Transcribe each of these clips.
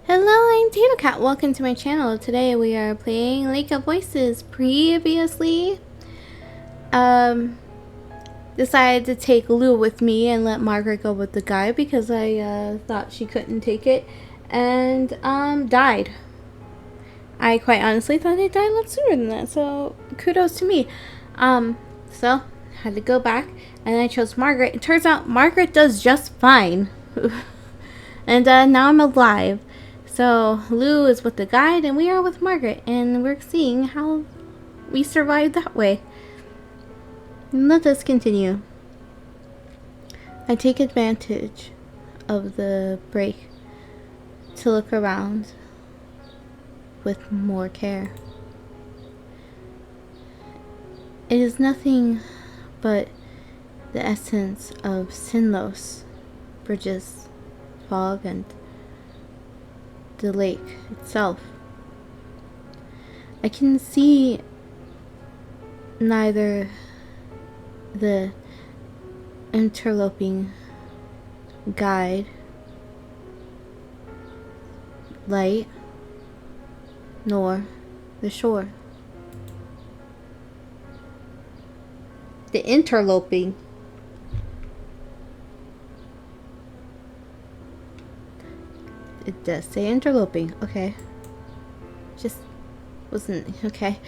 Hello, I'm Tato Cat. Welcome to my channel. Today we are playing Lake of Voices. Previously, decided to take Lou with me and let Margaret go with the guy because I thought she couldn't take it, and died. I quite honestly thought they died a lot sooner than that. So kudos to me. So had to go back, and I chose Margaret. It turns out Margaret does just fine, and now I'm alive. So Lou is with the guide and we are with Margaret, and we're seeing how we survived that way. Let us continue. I take advantage of the break to look around with more care. It is nothing but the essence of Sinlos, bridges, fog, and the lake itself. I can see neither the interloping guide light nor the shore. The interloping. It does say interloping. Okay. Just wasn't okay.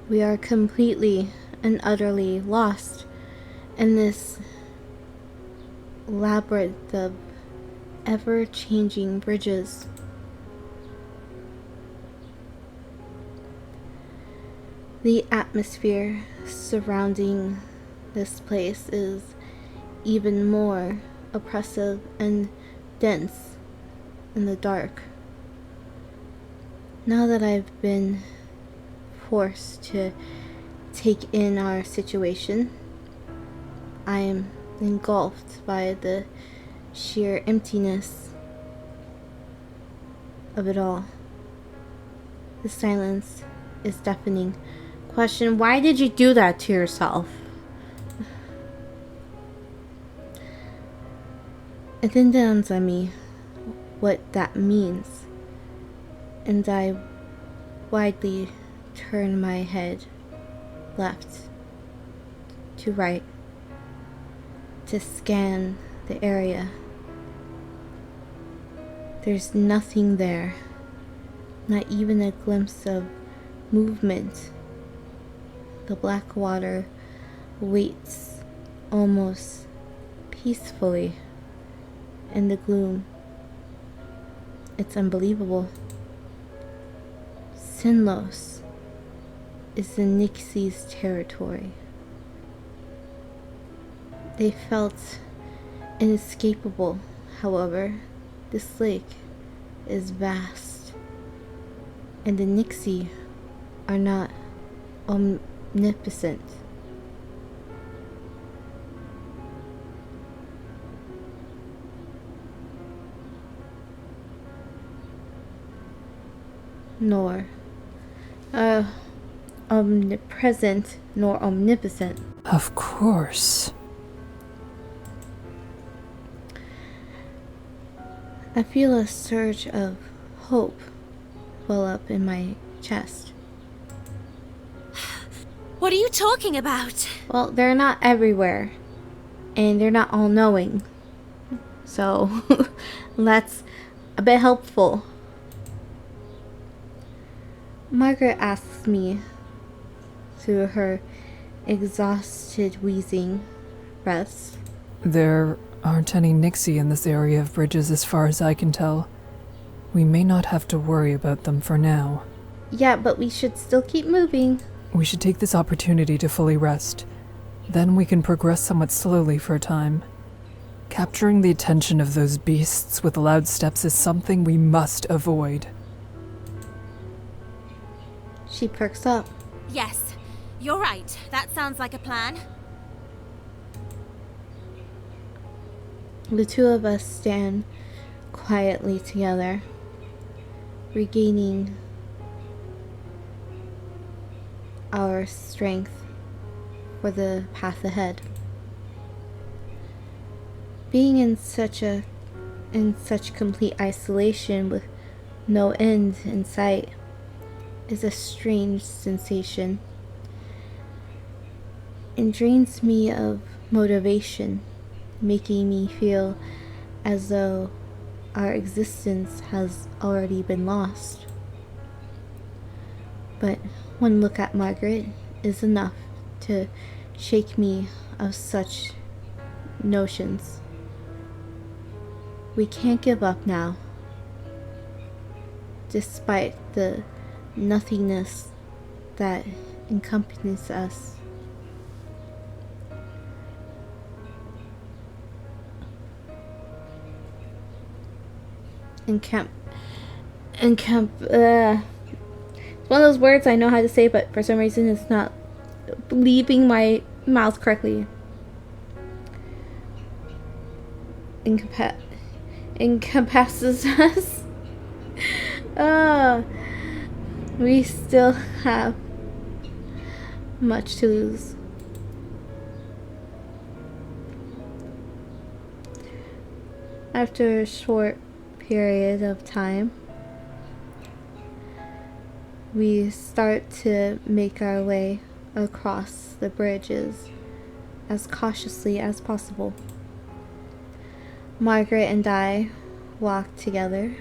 We are completely and utterly lost in this labyrinth of ever-changing bridges. The atmosphere surrounding this place is even more oppressive and dense in the dark. Now that I've been forced to take in our situation, I am engulfed by the sheer emptiness of it all. The silence is deafening. Question: why did you do that to yourself? It then dawns on me what that means, and I widely turn my head left to right to scan the area. There's nothing there, not even a glimpse of movement. The black water waits almost peacefully in the gloom. It's unbelievable. Sinlos is the Nixi's territory. They felt inescapable. However, this lake is vast, and the Nixi are not omnipotent. Nor omnipresent nor omnipotent. Of course. I feel a surge of hope well up in my chest. What are you talking about? Well, they're not everywhere, and they're not all-knowing. So, that's a bit helpful. Margaret asks me, through her exhausted wheezing breaths. There aren't any Nixie in this area of bridges as far as I can tell. We may not have to worry about them for now. Yeah, but we should still keep moving. We should take this opportunity to fully rest. Then we can progress somewhat slowly for a time. Capturing the attention of those beasts with loud steps is something we must avoid. She perks up. Yes, you're right. That sounds like a plan. The two of us stand quietly together, regaining our strength for the path ahead. Being in such complete isolation with no end in sight is a strange sensation and drains me of motivation, making me feel as though our existence has already been lost. But one look at Margaret is enough to shake me of such notions. We can't give up now, despite the nothingness that encompasses us. It's one of those words I know how to say, but for some reason it's not leaving my mouth correctly. Encompasses us. We still have much to lose. After a short period of time, we start to make our way across the bridges as cautiously as possible. Margaret and I walk together,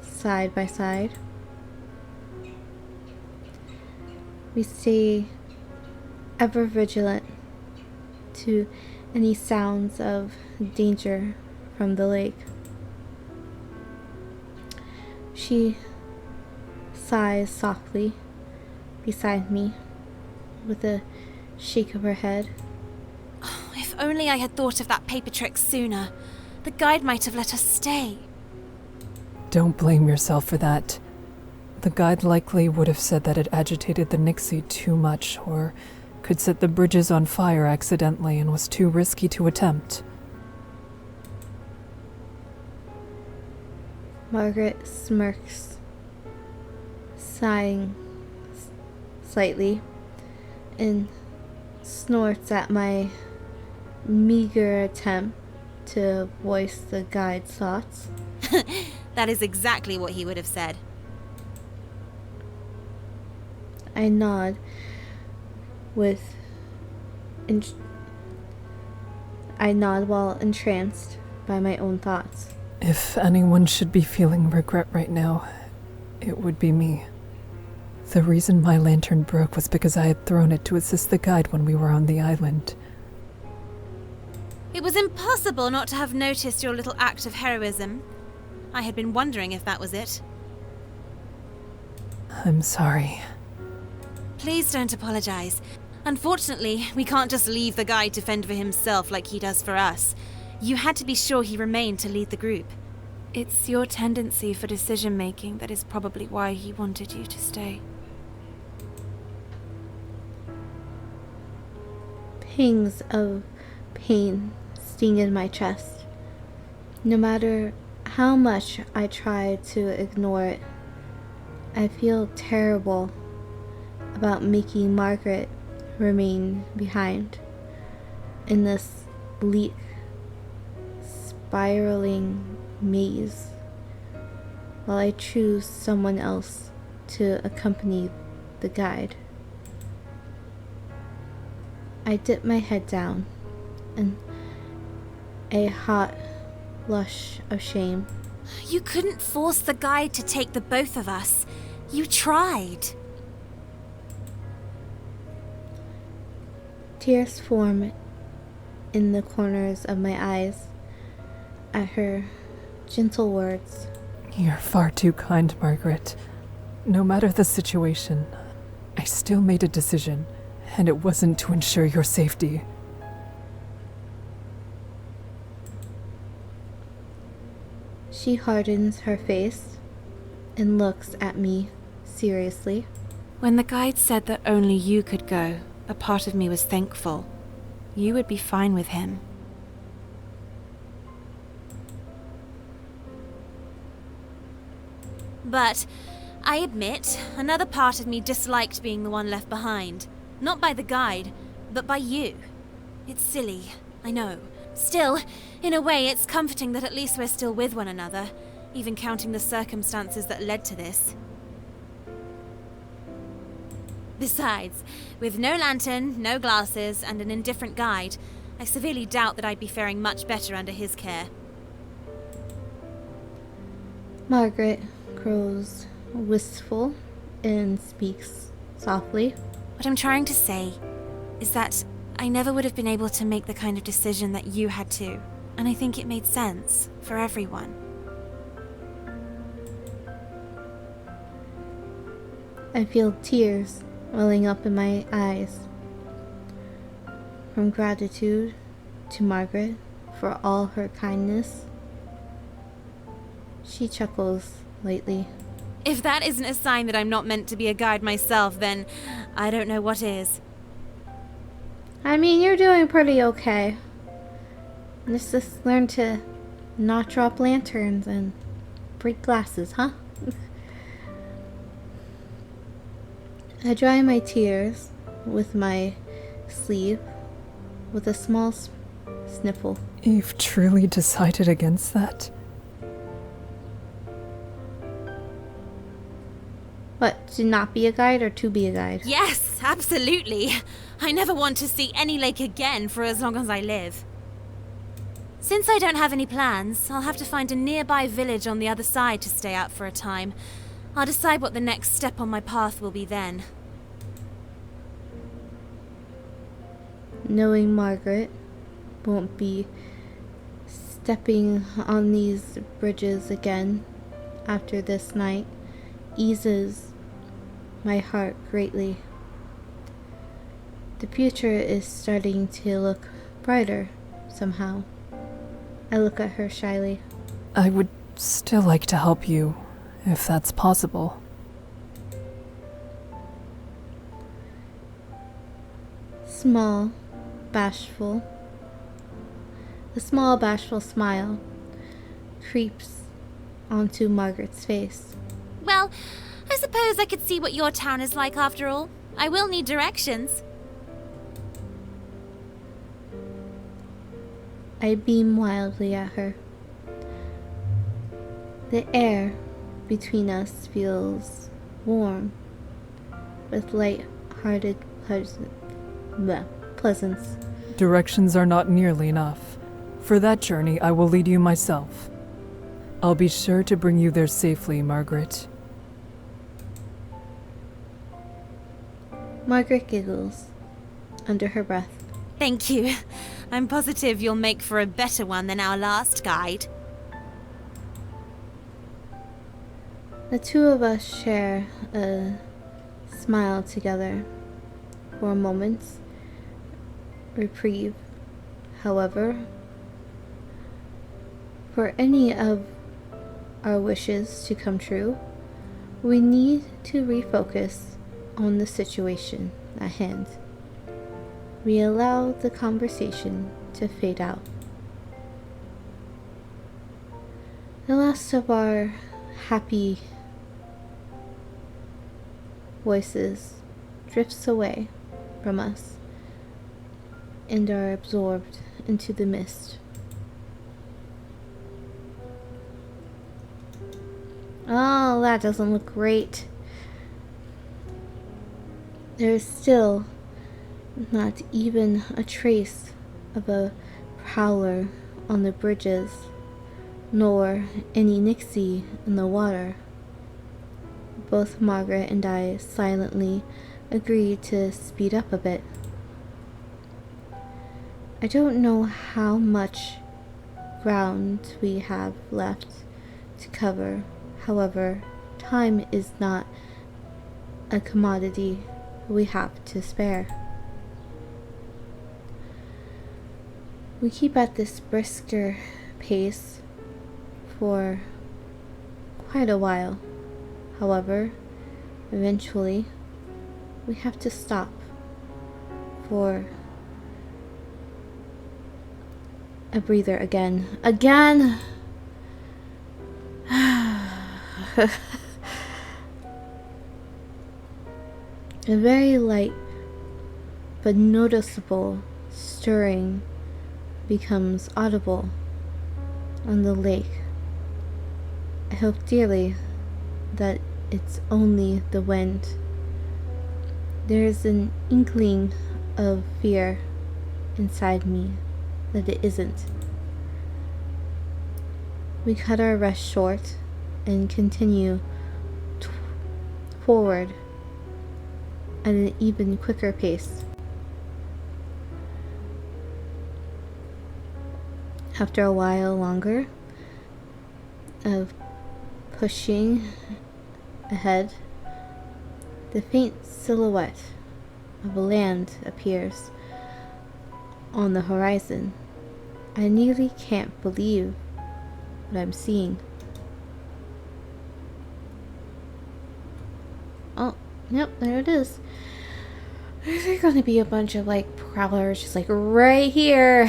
side by side. We stay ever vigilant to any sounds of danger from the lake. She sighs softly beside me with a shake of her head. Oh, if only I had thought of that paper trick sooner. The guide might have let us stay. Don't blame yourself for that. The guide likely would have said that it agitated the Nixie too much, or could set the bridges on fire accidentally and was too risky to attempt. Margaret smirks, sighing slightly, and snorts at my meager attempt to voice the guide's thoughts. That is exactly what he would have said. I nod while entranced by my own thoughts. If anyone should be feeling regret right now, it would be me. The reason my lantern broke was because I had thrown it to assist the guide when we were on the island. It was impossible not to have noticed your little act of heroism. I had been wondering if that was it. I'm sorry. Please don't apologize. Unfortunately, we can't just leave the guide to fend for himself like he does for us. You had to be sure he remained to lead the group. It's your tendency for decision-making that is probably why he wanted you to stay. Pangs of pain sting in my chest. No matter how much I try to ignore it, I feel terrible about making Margaret remain behind in this bleak, spiraling maze while I choose someone else to accompany the guide. I dip my head down in a hot blush of shame. You couldn't force the guide to take the both of us. You tried. Tears form in the corners of my eyes at her gentle words. You're far too kind, Margaret. No matter the situation, I still made a decision, and it wasn't to ensure your safety. She hardens her face and looks at me seriously. When the guide said that only you could go, a part of me was thankful. You would be fine with him. But I admit, another part of me disliked being the one left behind. Not by the guide, but by you. It's silly, I know. Still, in a way, it's comforting that at least we're still with one another, even counting the circumstances that led to this. Besides, with no lantern, no glasses, and an indifferent guide, I severely doubt that I'd be faring much better under his care. Margaret grows wistful and speaks softly. What I'm trying to say is that I never would have been able to make the kind of decision that you had to, and I think it made sense for everyone. I feel tears welling up in my eyes. From gratitude to Margaret for all her kindness. She chuckles lightly. If that isn't a sign that I'm not meant to be a guide myself, then I don't know what is. I mean, you're doing pretty okay. Just learn to not drop lanterns and break glasses, huh? I dry my tears with my sleeve with a small sniffle. You've truly decided against that? What, to not be a guide or to be a guide? Yes, absolutely. I never want to see any lake again for as long as I live. Since I don't have any plans, I'll have to find a nearby village on the other side to stay out for a time. I'll decide what the next step on my path will be then. Knowing Margaret won't be stepping on these bridges again after this night eases my heart greatly. The future is starting to look brighter somehow. I look at her shyly. I would still like to help you, if that's possible. Small, bashful. The small, bashful smile creeps onto Margaret's face. Well, I suppose I could see what your town is like after all. I will need directions. I beam wildly at her. The air between us feels warm, with light-hearted pleasance. Directions are not nearly enough. For that journey, I will lead you myself. I'll be sure to bring you there safely, Margaret. Margaret giggles under her breath. Thank you. I'm positive you'll make for a better one than our last guide. The two of us share a smile together for a moment's reprieve. However, for any of our wishes to come true, we need to refocus on the situation at hand. We allow the conversation to fade out. The last of our happy voices drifts away from us and are absorbed into the mist. Oh, that doesn't look great. There is still not even a trace of a prowler on the bridges, nor any Nixie in the water. Both Margaret and I silently agreed to speed up a bit. I don't know how much ground we have left to cover. However, time is not a commodity we have to spare. We keep at this brisker pace for quite a while. However, eventually, we have to stop for a breather again. Again! A very light but noticeable stirring becomes audible on the lake. I hope dearly that it's only the wind. There's an inkling of fear inside me that it isn't. We cut our rest short and continue forward at an even quicker pace. After a while longer of pushing ahead, the faint silhouette of land appears on the horizon. I nearly can't believe what I'm seeing. Oh, yep, there it is. There's gonna be a bunch of like prowlers just like right here.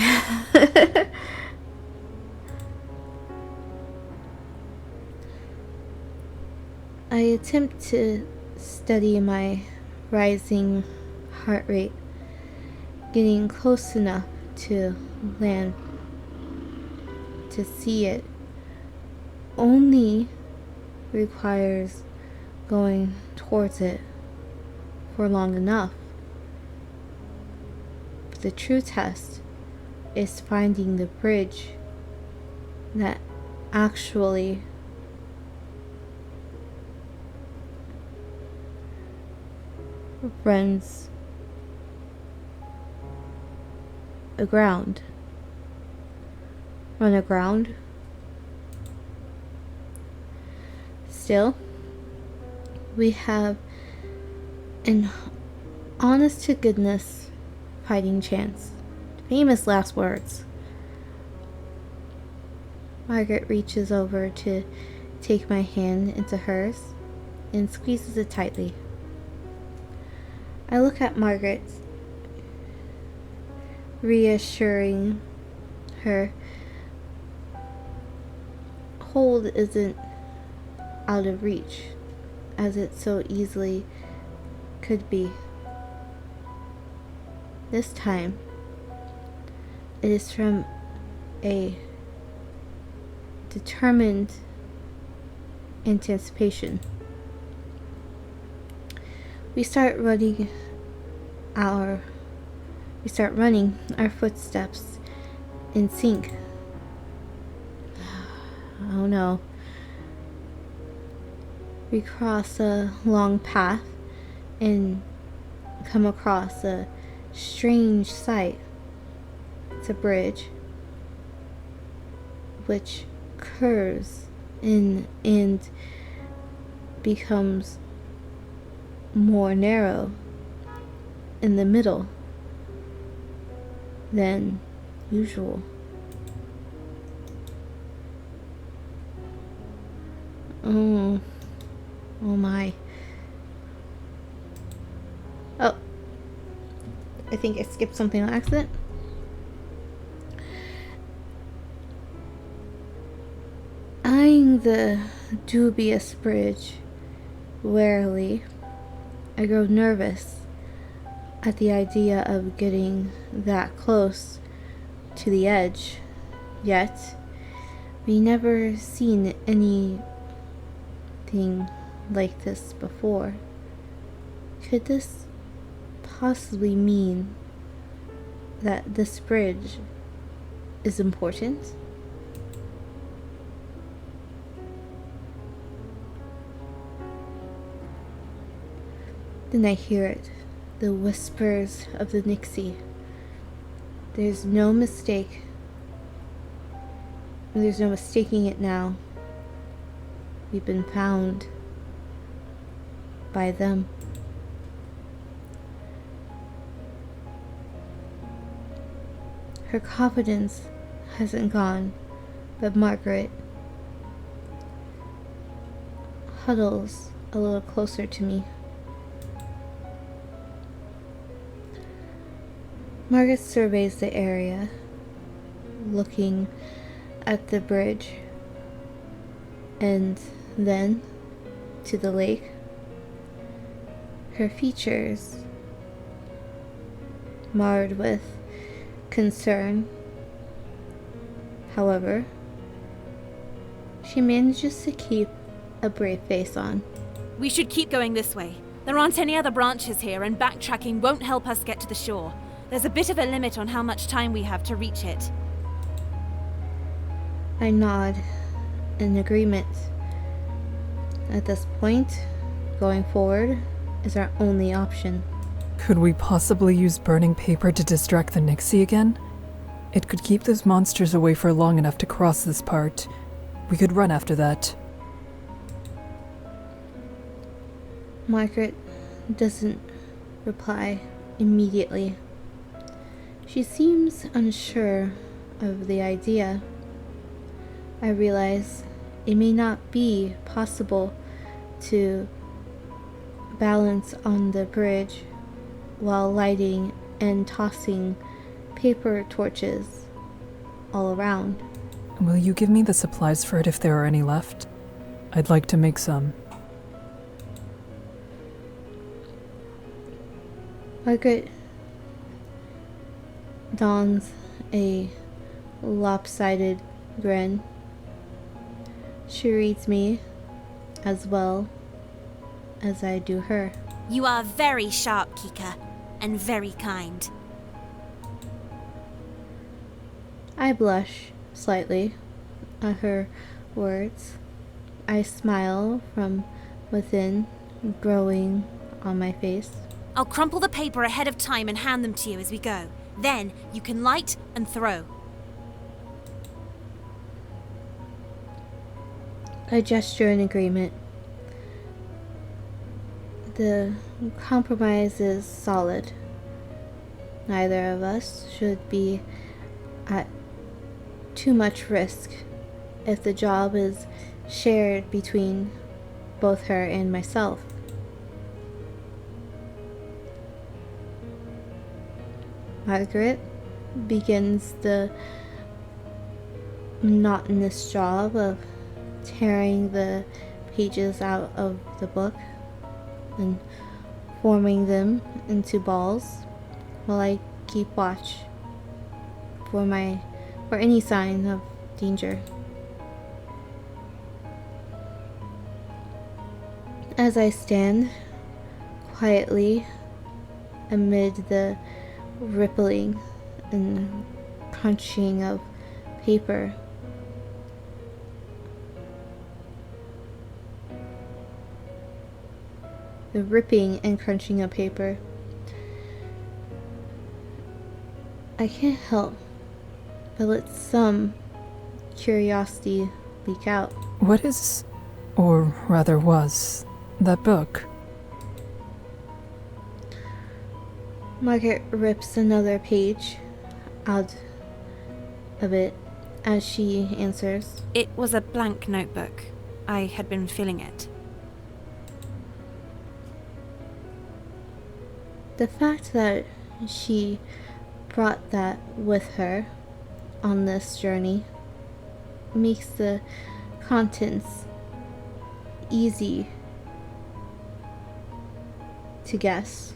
I attempt to steady my rising heart rate, getting close enough to land to see it only requires going towards it for long enough. But the true test is finding the bridge that actually runs aground. Run aground. Still, we have an honest to goodness fighting chance. Famous last words. Margaret reaches over to take my hand into hers and squeezes it tightly. I look at Margaret, reassuring her hold isn't out of reach, as it so easily could be. This time, it is from a determined anticipation. We start running our footsteps in sync. Oh no. We cross a long path and come across a strange sight. It's a bridge which curves in and becomes more narrow in the middle than usual. Oh my. Oh, I think I skipped something on accident. Eyeing the dubious bridge warily, I grow nervous at the idea of getting that close to the edge. Yet, we never seen anything like this before. Could this possibly mean that this bridge is important? Then I hear it, the whispers of the Nixie. There's no mistake. There's no mistaking it now. We've been found by them. Her confidence hasn't gone, but Margaret huddles a little closer to me. Margaret surveys the area, looking at the bridge, and then to the lake. Her features, marred with concern, However, she manages to keep a brave face on. We should keep going this way. There aren't any other branches here, and backtracking won't help us get to the shore. There's a bit of a limit on how much time we have to reach it. I nod in agreement. At this point, going forward is our only option. Could we possibly use burning paper to distract the Nixie again? It could keep those monsters away for long enough to cross this part. We could run after that. Margaret doesn't reply immediately. She seems unsure of the idea. I realize it may not be possible to balance on the bridge while lighting and tossing paper torches all around. Will you give me the supplies for it if there are any left? I'd like to make some. Margaret dons a lopsided grin. She reads me as well as I do her. You are very sharp, Kika, and very kind. I blush slightly at her words. I smile from within, growing on my face. I'll crumple the paper ahead of time and hand them to you as we go. Then you can light and throw. I gesture in agreement. The compromise is solid. Neither of us should be at too much risk if the job is shared between both her and myself. Margaret begins the monotonous job of tearing the pages out of the book and forming them into balls while I keep watch for any sign of danger. As I stand quietly amid the rippling and crunching of paper, the ripping and crunching of paper, I can't help but let some curiosity leak out. What is, or rather was, that book? Margaret rips another page out of it as she answers. It was a blank notebook. I had been filling it. The fact that she brought that with her on this journey makes the contents easy to guess.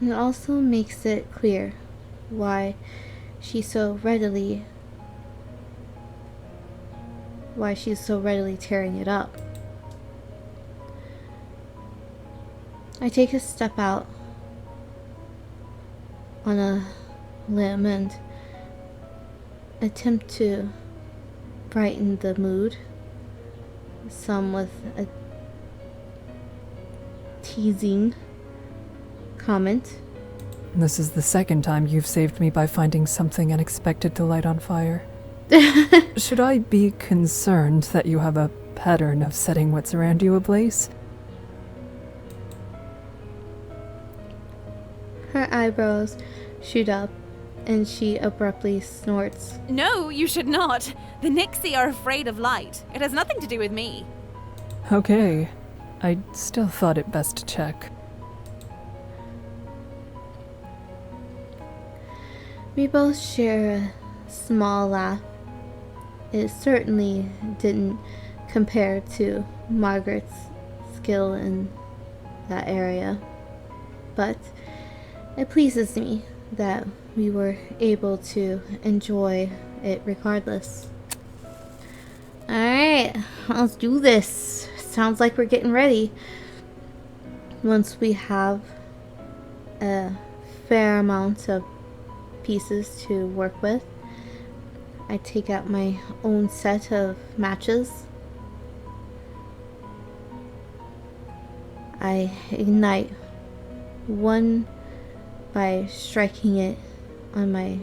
And it also makes it clear why she's so readily tearing it up. I take a step out on a limb and attempt to brighten the mood, some with a teasing comment. This is the second time you've saved me by finding something unexpected to light on fire. Should I be concerned that you have a pattern of setting what's around you ablaze? Her eyebrows shoot up and she abruptly snorts. No, you should not. The Nixie are afraid of light. It has nothing to do with me. Okay. I still thought it best to check. We both share a small laugh. It certainly didn't compare to Margaret's skill in that area, but it pleases me that we were able to enjoy it regardless. Alright, let's do this. Sounds like we're getting ready. Once we have a fair amount of pieces to work with, I take out my own set of matches. I ignite one by striking it on my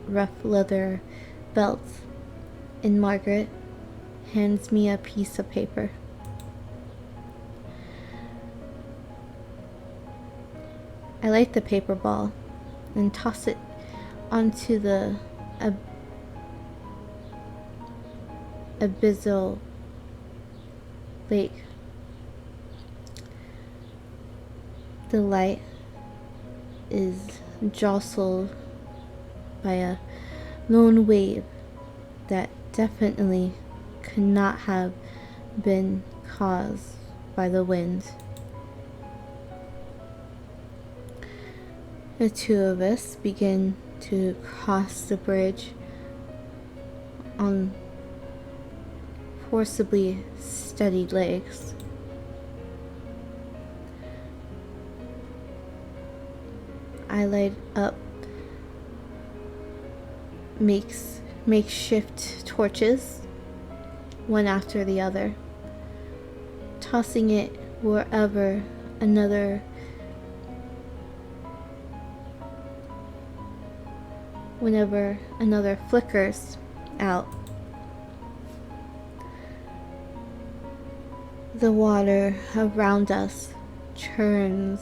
rough leather belt, and Margaret hands me a piece of paper. I light the paper ball and toss it onto the abyssal lake. The light is jostled by a lone wave that definitely could not have been caused by the wind. The two of us begin to cross the bridge on forcibly steadied legs. I light up makeshift torches, one after the other, tossing it wherever another flickers out. The water around us churns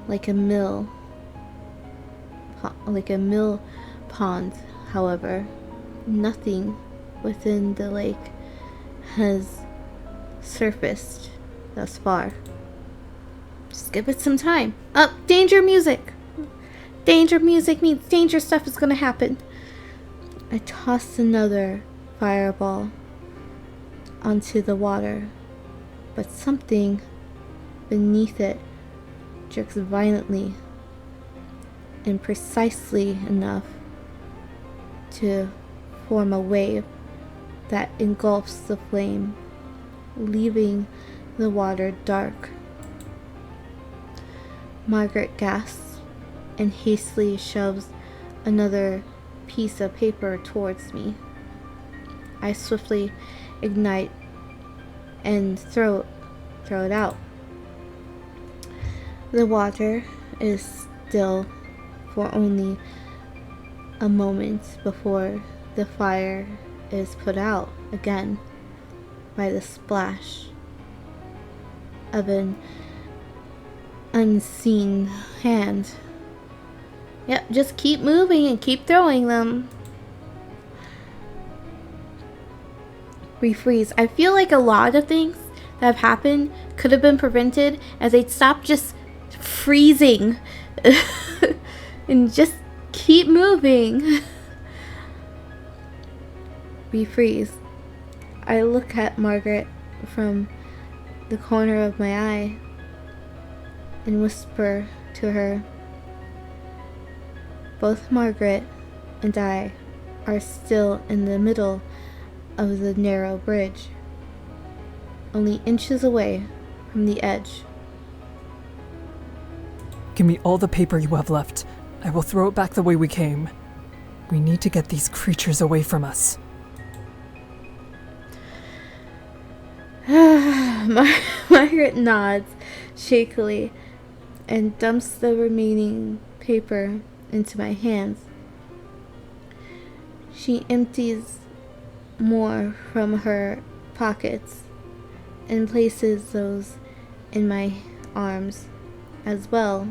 like a mill pond. However, nothing within the lake has surfaced thus far. Just give it some time. Oh, danger music! Danger music means danger stuff is gonna happen. I toss another fireball onto the water, but something beneath it jerks violently and precisely enough to form a wave that engulfs the flame, leaving the water dark. Margaret gasps and hastily shoves another piece of paper towards me. I swiftly ignite and throw it out. The water is still for only a moment before the fire is put out again by the splash of an unseen hand. Yep, just keep moving and keep throwing them. We freeze. I feel like a lot of things that have happened could have been prevented as they'd stop just freezing and just keep moving. We freeze. I look at Margaret from the corner of my eye and whisper to her. Both Margaret and I are still in the middle of the narrow bridge, only inches away from the edge. Give me all the paper you have left. I will throw it back the way we came. We need to get these creatures away from us. Margaret nods shakily and dumps the remaining paper into my hands. She empties more from her pockets and places those in my arms as well.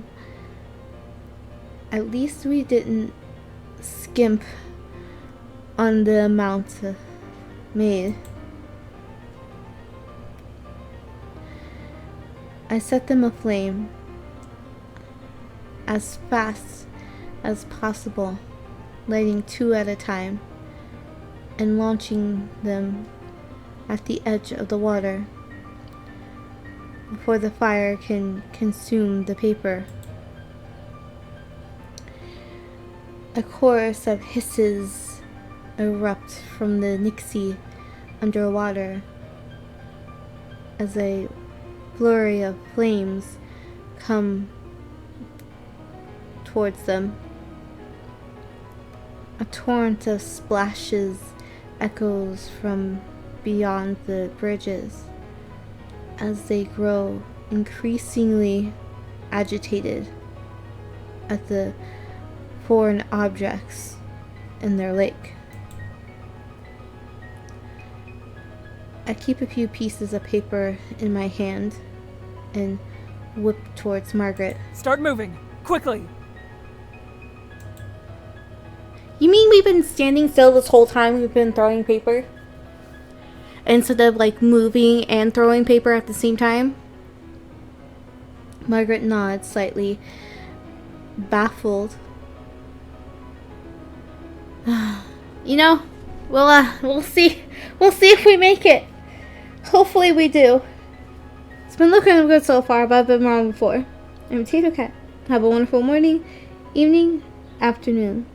At least we didn't skimp on the amount made. I set them aflame as fast as possible, lighting 2 at a time and launching them at the edge of the water before the fire can consume the paper. A chorus of hisses erupt from the Nixie underwater as a flurry of flames come towards them. A torrent of splashes echoes from beyond the bridges as they grow increasingly agitated at the foreign objects in their lake. I keep a few pieces of paper in my hand and whip towards Margaret. Start moving! Quickly! You mean we've been standing still this whole time we've been throwing paper? Instead of like moving and throwing paper at the same time? Margaret nods slightly, baffled. You know, we'll see. We'll see if we make it. Hopefully we do. It's been looking good so far, but I've been wrong before. I'm Potato Cat. Have a wonderful morning, evening, afternoon.